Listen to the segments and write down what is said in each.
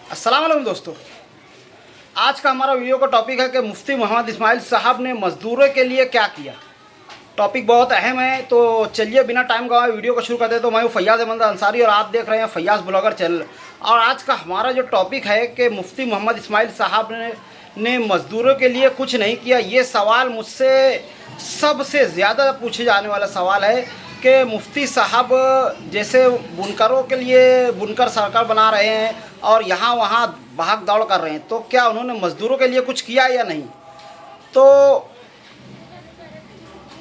अस्सलाम वालेकुम दोस्तों। आज का हमारा वीडियो का टॉपिक है कि मुफ्ती मोहम्मद इस्माइल साहब ने मज़दूरों के लिए क्या किया। टॉपिक बहुत अहम है, तो चलिए बिना टाइम गवाए वीडियो को शुरू कर दे। तो मैं हूँ फैयाज़ अहमद अंसारी और आप देख रहे हैं फैयाज़ ब्लॉगर चैनल। और आज का हमारा जो टॉपिक है कि मुफ्ती मोहम्मद इस्माइल साहब ने मज़दूरों के लिए कुछ नहीं किया। ये सवाल मुझसे सबसे ज़्यादा पूछे जाने वाला सवाल है कि मुफ्ती साहब जैसे बुनकरों के लिए बुनकर सर्कल बना रहे हैं और यहाँ वहाँ भाग दौड़ कर रहे हैं, तो क्या उन्होंने मज़दूरों के लिए कुछ किया या नहीं? तो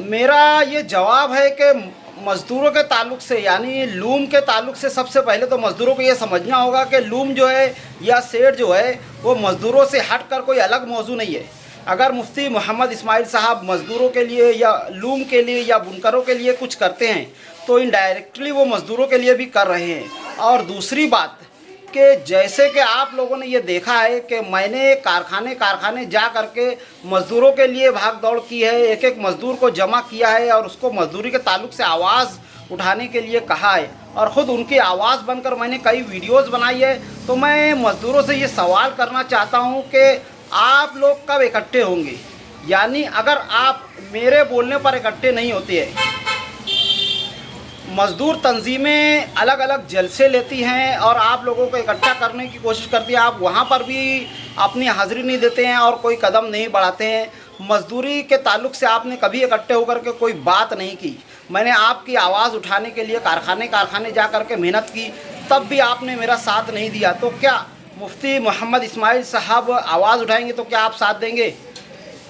मेरा ये जवाब है कि मज़दूरों के ताल्लुक़ से, यानी लूम के ताल्लुक़ से, सबसे पहले तो मज़दूरों को ये समझना होगा कि लूम जो है या सेठ जो है वो मज़दूरों से हट कर कोई अलग मौजू नहीं है। अगर मुफ्ती मोहम्मद इस्माइल साहब मज़दूरों के लिए या लूम के लिए या बुनकरों के लिए कुछ करते हैं तो इनडायरेक्टली वो मज़दूरों के लिए भी कर रहे हैं। और दूसरी बात कि जैसे कि आप लोगों ने ये देखा है कि मैंने कारखाने जा कर के मज़दूरों के लिए भाग दौड़ की है, एक एक मज़दूर को जमा किया है और उसको मज़दूरी के ताल्लुक़ से आवाज़ उठाने के लिए कहा है और ख़ुद उनकी आवाज़ बनकर मैंने कई वीडियोज़ बनाई है। तो मैं मज़दूरों से ये सवाल करना चाहता हूँ कि आप लोग कब इकट्ठे होंगे? यानी अगर आप मेरे बोलने पर इकट्ठे नहीं होते हैं, मज़दूर तंजीमें अलग अलग जलसे लेती हैं और आप लोगों को इकट्ठा करने की कोशिश करती हैं, आप वहाँ पर भी अपनी हाज़िरी नहीं देते हैं और कोई कदम नहीं बढ़ाते हैं। मज़दूरी के ताल्लुक़ से आपने कभी इकट्ठे होकर के कोई बात नहीं की। मैंने आपकी आवाज़ उठाने के लिए कारखाने जा कर के मेहनत की, तब भी आपने मेरा साथ नहीं दिया। तो क्या मुफ्ती मोहम्मद इस्माइल साहब आवाज़ उठाएंगे तो क्या आप साथ देंगे?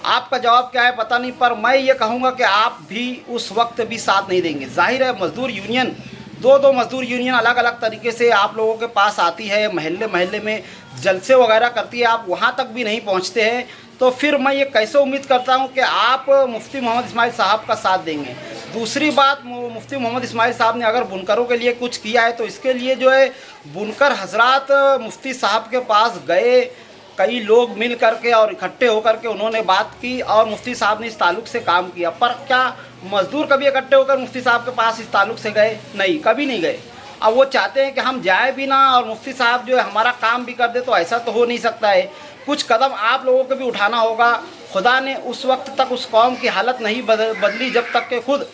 आपका जवाब क्या है पता नहीं, पर मैं ये कहूँगा कि आप भी उस वक्त भी साथ नहीं देंगे। जाहिर है मज़दूर यूनियन दो मज़दूर यूनियन अलग अलग तरीके से आप लोगों के पास आती है, महल्ले में जलसे वगैरह करती है, आप वहाँ तक भी नहीं पहुँचते हैं। तो फिर मैं ये कैसे उम्मीद करता हूँ कि आप मुफ्ती मोहम्मद इस्माइल साहब का साथ देंगे। दूसरी बात, मुफ्ती मोहम्मद इस्माइल साहब ने अगर बुनकरों के लिए कुछ किया है तो इसके लिए जो है बुनकर हजरात मुफ्ती साहब के पास गए, कई लोग मिल करके और इकट्ठे होकर के उन्होंने बात की और मुफ्ती साहब ने इस ताल्लुक़ से काम किया। पर क्या मज़दूर कभी इकट्ठे होकर मुफ्ती साहब के पास इस ताल्लुक़ से गए? नहीं, कभी नहीं गए। अब वो चाहते हैं कि हम जाए भी ना और मुफ्ती साहब जो है हमारा काम भी कर दे, तो ऐसा तो हो नहीं सकता है। कुछ कदम आप लोगों को भी उठाना होगा। खुदा ने उस वक्त तक उस कौम की हालत नहीं बदली जब तक कि खुद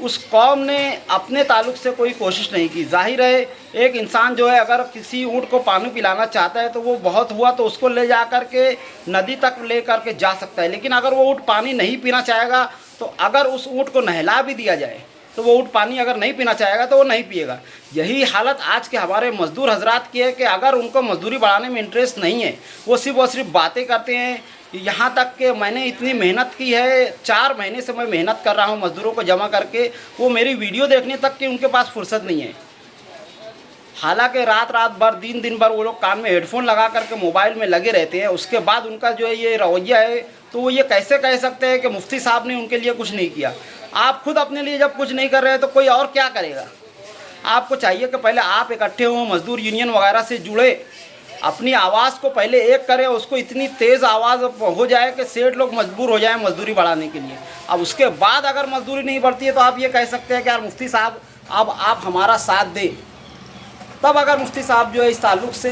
उस कौम ने अपने ताल्लुक़ से कोई कोशिश नहीं की। जाहिर है एक इंसान जो है अगर किसी ऊँट को पानी पिलाना चाहता है तो वो बहुत हुआ तो उसको ले जा कर के नदी तक ले कर के जा सकता है, लेकिन अगर वो ऊँट पानी नहीं पीना चाहेगा तो अगर उस ऊँट को नहला भी दिया जाए तो वो ऊँट पानी अगर नहीं पीना चाहेगा तो वो नहीं पिएगा। यही हालत आज के हमारे मज़दूर हजरात की है कि अगर उनको मज़दूरी बढ़ाने में इंटरेस्ट नहीं है, वो सिर्फ बातें करते हैं। यहाँ तक कि मैंने इतनी मेहनत की है, 4 महीने से मैं मेहनत कर रहा हूँ मज़दूरों को जमा करके, वो मेरी वीडियो देखने तक की उनके पास फुर्सत नहीं है। हालांकि रात भर दिन भर वो लोग कान में हेडफोन लगा करके मोबाइल में लगे रहते हैं। उसके बाद उनका जो है ये रवैया है, तो वो ये कैसे कह सकते हैं कि मुफ्ती साहब ने उनके लिए कुछ नहीं किया? आप खुद अपने लिए जब कुछ नहीं कर रहे हैं तो कोई और क्या करेगा? आपको चाहिए कि पहले आप इकट्ठे हों, मज़दूर यूनियन वगैरह से जुड़े, अपनी आवाज़ को पहले एक करें, उसको इतनी तेज़ आवाज़ हो जाए कि सेठ लोग मजबूर हो जाएं मज़दूरी बढ़ाने के लिए। अब उसके बाद अगर मज़दूरी नहीं बढ़ती है तो आप ये कह सकते हैं कि यार मुफ्ती साहब अब आप हमारा साथ दें। तब अगर मुफ्ती साहब जो है इस ताल्लुक़ से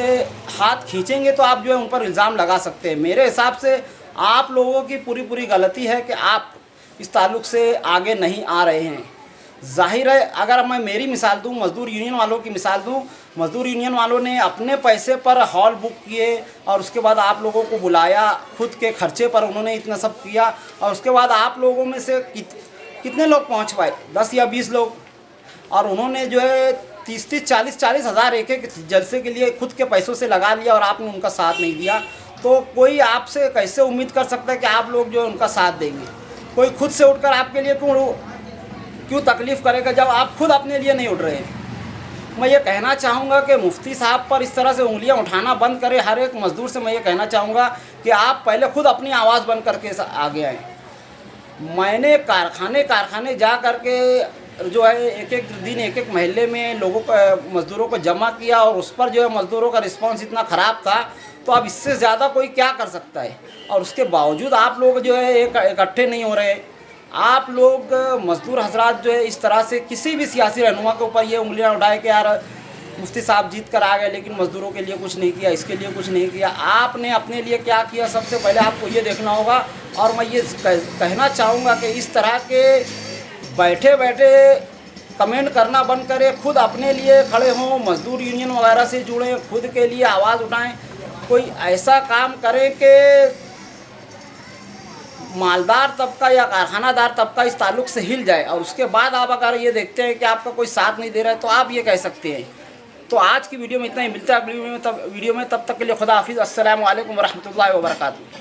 हाथ खींचेंगे तो आप जो है उन पर इल्ज़ाम लगा सकते हैं। मेरे हिसाब से आप लोगों की पूरी गलती है कि आप इस ताल्लुक़ से आगे नहीं आ रहे हैं। जाहिर है अगर मैं मेरी मिसाल दूं, मज़दूर यूनियन वालों की मिसाल दूं, मज़दूर यूनियन वालों ने अपने पैसे पर हॉल बुक किए और उसके बाद आप लोगों को बुलाया, खुद के खर्चे पर उन्होंने इतना सब किया और उसके बाद आप लोगों में से कितने लोग पहुंच पाए? 10 या 20 लोग। और उन्होंने जो है 30 40 हज़ार एक जलसे के लिए खुद के पैसों से लगा लिया और आपने उनका साथ नहीं दिया। तो कोई आपसे कैसे उम्मीद कर सकता है कि आप लोग जो है उनका साथ देंगे? कोई खुद से उठकर आपके लिए क्यों तकलीफ़ करेगा जब आप खुद अपने लिए नहीं उठ रहे हैं? मैं ये कहना चाहूँगा कि मुफ्ती साहब पर इस तरह से उंगलियां उठाना बंद करें। हर एक मज़दूर से मैं ये कहना चाहूँगा कि आप पहले खुद अपनी आवाज़ बंद करके आगे आएँ। मैंने कारखाने जा कर के जो है एक दिन एक महल्ले में लोगों को, मज़दूरों को जमा किया और उस पर जो है मज़दूरों का रिस्पॉन्स इतना ख़राब था, तो अब इससे ज़्यादा कोई क्या कर सकता है? और उसके बावजूद आप लोग जो है इकट्ठे नहीं हो रहे। आप लोग मज़दूर हजरात जो है इस तरह से किसी भी सियासी रहनुमा के ऊपर ये उंगलियां उठाए कि यार मुफ्ती साहब जीत कर आ गए लेकिन मज़दूरों के लिए कुछ नहीं किया, इसके लिए कुछ नहीं किया। आपने अपने लिए क्या किया, सबसे पहले आपको ये देखना होगा। और मैं ये कहना चाहूँगा कि इस तरह के बैठे बैठे कमेंट करना बंद करें, खुद अपने लिए खड़े हों, मज़दूर यूनियन वगैरह से जुड़ें, खुद के लिए आवाज़ उठाएं, कोई ऐसा काम करें कि मालदार तबका या कारखानादार तबका इस ताल्लुक़ से हिल जाए। और उसके बाद आप अगर ये देखते हैं कि आपका कोई साथ नहीं दे रहा है तो आप ये कह सकते हैं। तो आज की वीडियो में इतना ही, मिलता है अगली वीडियो में, तब तक के लिए खुदा हाफिज़। अस्सलामु अलैकुम वरहमतुल्लाहि वबरकातुहू।